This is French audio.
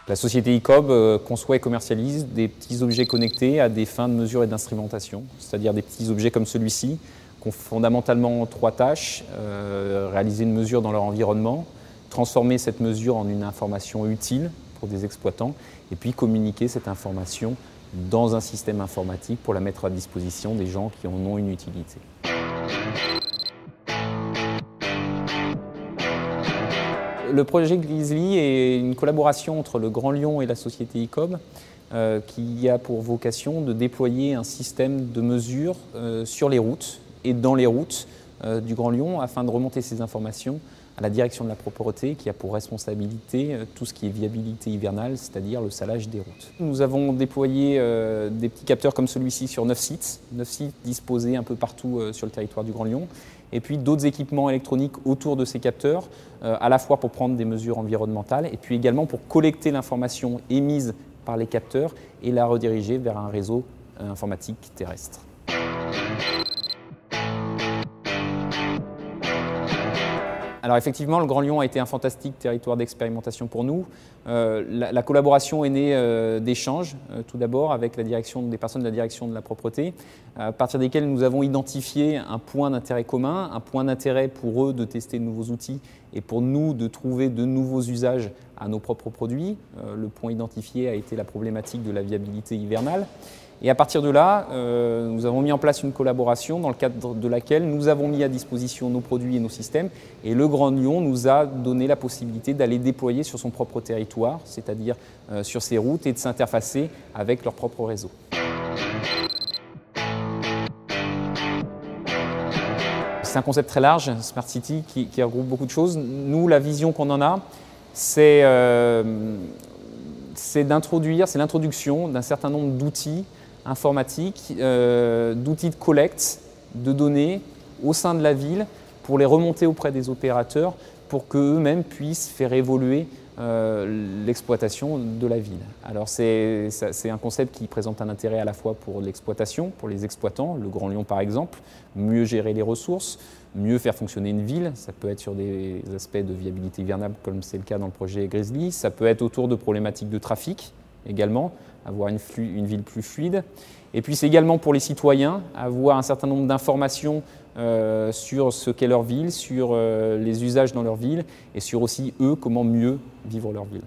La société ICOB conçoit et commercialise des petits objets connectés à des fins de mesure et d'instrumentation, c'est-à-dire des petits objets comme celui-ci, qui ont fondamentalement trois tâches: réaliser une mesure dans leur environnement, transformer cette mesure en une information utile pour des exploitants, et puis communiquer cette information dans un système informatique pour la mettre à disposition des gens qui en ont une utilité. Le projet Grizzly est une collaboration entre le Grand Lyon et la société ICOB qui a pour vocation de déployer un système de mesure sur les routes et dans les routes du Grand Lyon afin de remonter ces informations à la direction de la propreté qui a pour responsabilité tout ce qui est viabilité hivernale, c'est-à-dire le salage des routes. Nous avons déployé des petits capteurs comme celui-ci sur 9 sites disposés un peu partout sur le territoire du Grand Lyon, et puis d'autres équipements électroniques autour de ces capteurs, à la fois pour prendre des mesures environnementales et puis également pour collecter l'information émise par les capteurs et la rediriger vers un réseau informatique terrestre. Alors effectivement, le Grand Lyon a été un fantastique territoire d'expérimentation pour nous. La collaboration est née d'échanges, tout d'abord, avec des personnes de la direction de la propreté, à partir desquelles nous avons identifié un point d'intérêt commun, un point d'intérêt pour eux de tester de nouveaux outils et pour nous de trouver de nouveaux usages à nos propres produits. Le point identifié a été la problématique de la viabilité hivernale. Et à partir de là, nous avons mis en place une collaboration dans le cadre de laquelle nous avons mis à disposition nos produits et nos systèmes. Et le Grand Lyon nous a donné la possibilité d'aller déployer sur son propre territoire, c'est-à-dire sur ses routes, et de s'interfacer avec leur propre réseau. C'est un concept très large, Smart City, qui regroupe beaucoup de choses. Nous, la vision qu'on en a, c'est l'introduction d'un certain nombre d'outils informatiques, d'outils de collecte de données au sein de la ville pour les remonter auprès des opérateurs pour qu'eux-mêmes puissent faire évoluer l'exploitation de la ville. Alors c'est un concept qui présente un intérêt à la fois pour l'exploitation, pour les exploitants, le Grand Lyon par exemple, mieux gérer les ressources, mieux faire fonctionner une ville, ça peut être sur des aspects de viabilité hivernale comme c'est le cas dans le projet Grizzly, ça peut être autour de problématiques de trafic également, avoir une ville plus fluide. Et puis c'est également pour les citoyens, avoir un certain nombre d'informations sur ce qu'est leur ville, sur les usages dans leur ville et sur aussi eux comment mieux vivre leur ville.